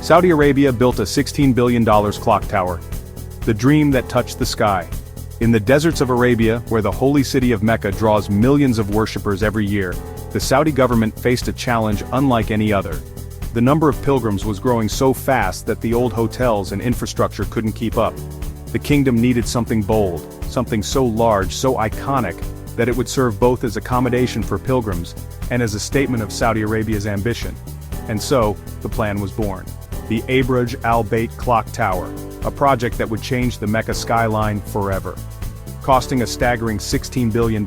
Saudi Arabia built a $16 billion clock tower. The dream that touched the sky. In the deserts of Arabia, where the holy city of Mecca draws millions of worshippers every year, the Saudi government faced a challenge unlike any other. The number of pilgrims was growing so fast that the old hotels and infrastructure couldn't keep up. The kingdom needed something bold, something so large, so iconic, that it would serve both as accommodation for pilgrims and as a statement of Saudi Arabia's ambition. And so, the plan was born. The Abraj Al-Bayt Clock Tower, a project that would change the Mecca skyline forever. Costing a staggering $16 billion,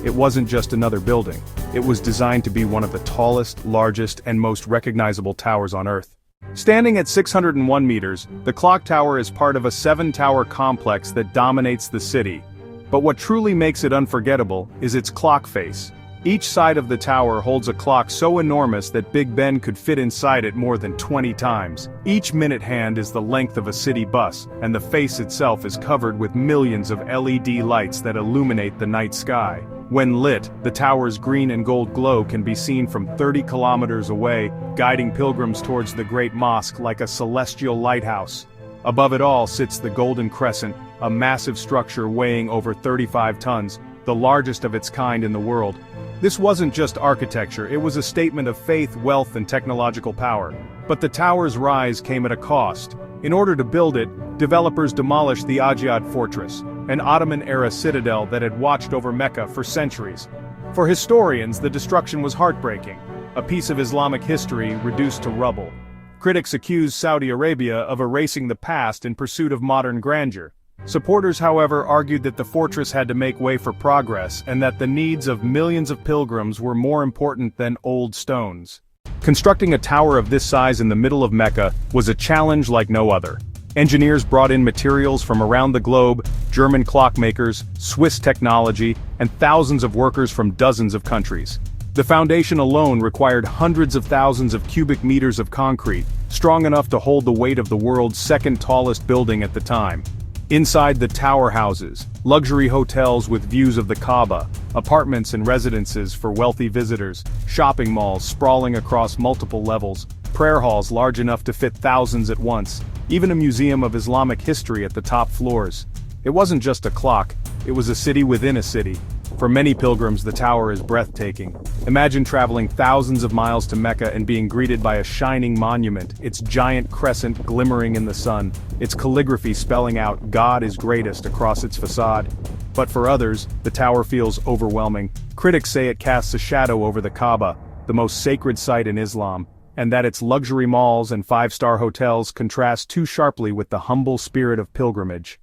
it wasn't just another building. It was designed to be one of the tallest, largest, and most recognizable towers on Earth. Standing at 601 meters, the clock tower is part of a 7-tower complex that dominates the city. But what truly makes it unforgettable is its clock face. Each side of the tower holds a clock so enormous that Big Ben could fit inside it more than 20 times. Each minute hand is the length of a city bus, and the face itself is covered with millions of LED lights that illuminate the night sky. When lit, the tower's green and gold glow can be seen from 30 kilometers away, guiding pilgrims towards the Great Mosque like a celestial lighthouse. Above it all sits the Golden Crescent, a massive structure weighing over 35 tons, the largest of its kind in the world. This wasn't just architecture, it was a statement of faith, wealth, and technological power. But the tower's rise came at a cost. In order to build it, developers demolished the Ajyad Fortress, an Ottoman-era citadel that had watched over Mecca for centuries. For historians, the destruction was heartbreaking, a piece of Islamic history reduced to rubble. Critics accused Saudi Arabia of erasing the past in pursuit of modern grandeur. Supporters, however, argued that the fortress had to make way for progress and that the needs of millions of pilgrims were more important than old stones. Constructing a tower of this size in the middle of Mecca was a challenge like no other. Engineers brought in materials from around the globe, German clockmakers, Swiss technology, and thousands of workers from dozens of countries. The foundation alone required hundreds of thousands of cubic meters of concrete, strong enough to hold the weight of the world's second tallest building at the time. Inside the tower houses, luxury hotels with views of the Kaaba, apartments and residences for wealthy visitors, shopping malls sprawling across multiple levels, prayer halls large enough to fit thousands at once, even a museum of Islamic history at the top floors. It wasn't just a clock, it was a city within a city. For many pilgrims, the tower is breathtaking. Imagine traveling thousands of miles to Mecca and being greeted by a shining monument, its giant crescent glimmering in the sun, its calligraphy spelling out "God is greatest" across its facade. But for others, the tower feels overwhelming. Critics say it casts a shadow over the Kaaba, the most sacred site in Islam, and that its luxury malls and 5-star hotels contrast too sharply with the humble spirit of pilgrimage.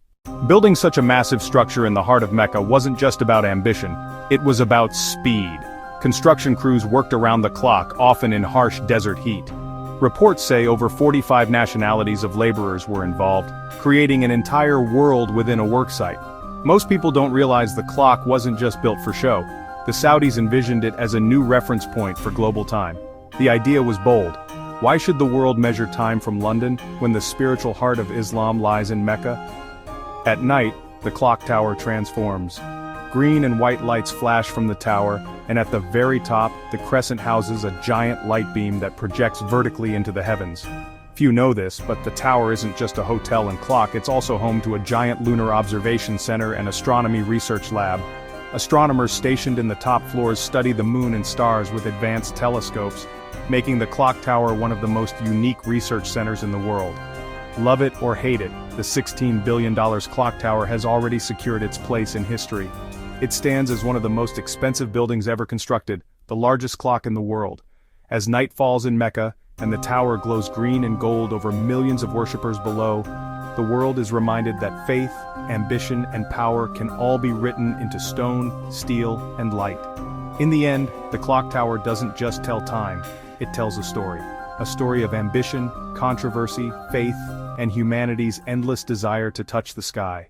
Building such a massive structure in the heart of Mecca wasn't just about ambition, it was about speed. Construction crews worked around the clock, often in harsh desert heat. Reports say over 45 nationalities of laborers were involved, creating an entire world within a worksite. Most people don't realize the clock wasn't just built for show. The Saudis envisioned it as a new reference point for global time. The idea was bold. Why should the world measure time from London when the spiritual heart of Islam lies in Mecca? At night, the clock tower transforms. Green and white lights flash from the tower, and at the very top, the crescent houses a giant light beam that projects vertically into the heavens. Few know this, but the tower isn't just a hotel and clock, it's also home to a giant lunar observation center and astronomy research lab. Astronomers stationed in the top floors study the moon and stars with advanced telescopes, making the clock tower one of the most unique research centers in the world. Love it or hate it, the $16 billion clock tower has already secured its place in history. It stands as one of the most expensive buildings ever constructed, the largest clock in the world. As night falls in Mecca, and the tower glows green and gold over millions of worshippers below, the world is reminded that faith, ambition, and power can all be written into stone, steel, and light. In the end, the clock tower doesn't just tell time, it tells a story. A story of ambition, controversy, faith, and humanity's endless desire to touch the sky.